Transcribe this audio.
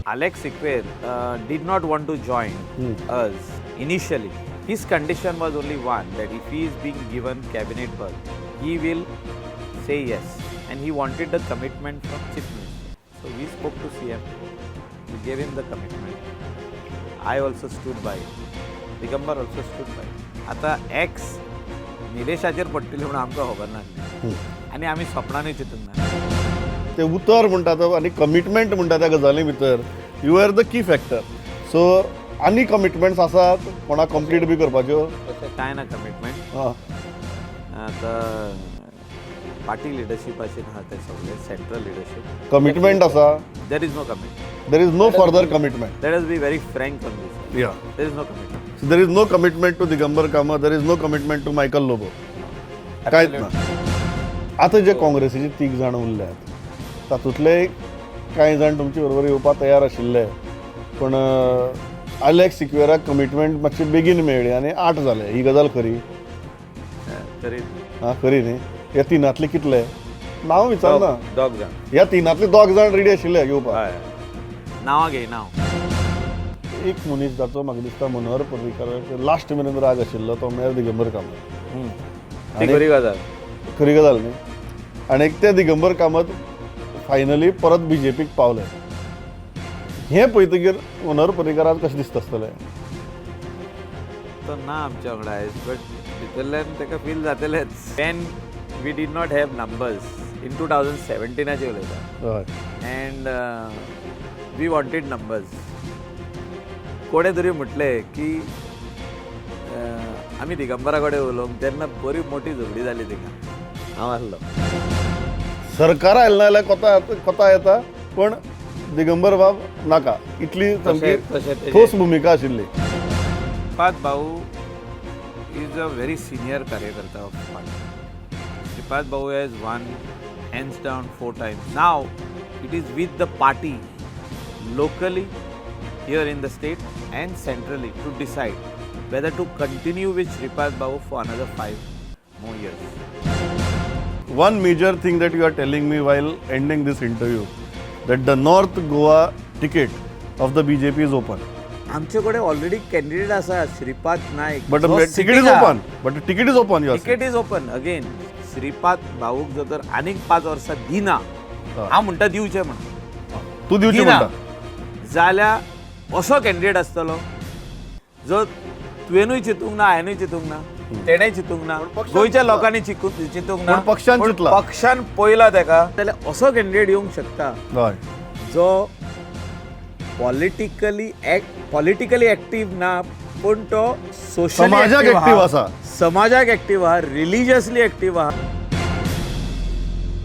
Alex Sikwer did not want to join us initially. His condition was only one, that if he is being given cabinet berth, he will say yes. And he wanted the commitment from Chief Minister. So we spoke to CM. We gave him the commitment. I also stood by. Digambar also stood by. आता X निलेशाचेर पडटली म्हणून आमकां खबर नासली आनी आमी स्वप्नानूय चिंतूंक ना. ते उतर म्हणटा तो आनी कमिटमेंट म्हणटा त्या गजाली भितर you are the key factor. So आनी कमिटमेंट्स आसात कोणाक कंप्लीट बी करपाच्यो? तशें कांय ना कमिटमेंट. हां आतां पार्टी लिडरशिपाचेर आहा ते सगळे सेंट्रल लिडरशीप. कमिटमेंट आसा? There is no commitment. There is no further commitment. Let us be very frank on this. या there is no commitment. There is no commitment to Digambar Kamat. There is no commitment to Michael Lobo. कांयच ना. आतां जे काँग्रेसीचे 3 जाण उरल्यात तातूंतले कांय जाण तुमचे बरोबर येवपाक तयार आशिल्ले, पण अलेक्स सिक्वेराक कमिटमेंट मातशी बेगीन मेळ्ळी आनी 8 जाले. ही गजाल खरी? तरी हां खरी न्ही. ह्या तिनांतले कितले? नांव विचारना. दोग जाण. ह्या तिनांतले 2 जाण रेडी आशिल्ले येवपाक. हय नांवां घे नांव. एक मनीस जाचो म्हाका दिसता मनोहर पर्रीकार लास्ट मेरेन राग आशिल्लो तो म्हळ्यार दिगंबर कामत. ती खरी गजाल. खरी गजाल न्ही. आनी ते दिगंबर कामत फायनली परत BJPक पावले. हें पळयतकीर मनोहर पर्रीकाराक कशें दिसता आसतलें? तो ना आमच्या वांगडा आयज, बट भितरल्यान ताका फील जातलेंच. When we did not have numbers in 2017 उलयता. हय. And we wanted numbers. कोणे तरी म्हटलें की आमी दिगंबरा कडेन उलोवंक, तेन्ना बरी मोठी झगडी जाली तिका. हांव आसलो. सरकार आयलें ना जाल्यार कोता येता, पण दिगंबर बाब नाका इतली सामकी तशें ठोस भुमिका आशिल्ली. श्रीपाद भाऊ is a very senior कार्यकर्ता of party. Shripad Babu has won hands down 4 times. Now it is with the party locally here in the state and centrally to decide whether to continue with Shripad Babu for another 5 more years. One major thing that you are telling me while ending this interview, that the North Goa ticket of the BJP is open. आमचे कडेन already candidate आसा Shripad Naik. But the ticket is open. But the ticket is open. You are saying. Ticket is open again. Shripad भाऊक जर तर आनीक 5 वर्सां दिना, हांव म्हणटा दिवचें म्हणून. तू दिवची दिना म्हणटा. जाल्यार असो कॅन्डिडेट आसतलो जो तुवेनूय चिंतूंक ना, हांवेनूय चिंतूंक ना, तेणेय चिंतूंक ना, गोंयच्या लोकांनी चिंतूंक ना, पण पक्षान चिंतला. पक्षान पळयला ताका, जाल्यार असो कॅन्डिडेट येवंक शकता हय. जो पॉलिटिकली एक्टीव ना, पण तो सोशली समाजाक एक्टीव active आसा. समाजाक एक्टीव आहा, रिलिजियसली एक्टीव आहा.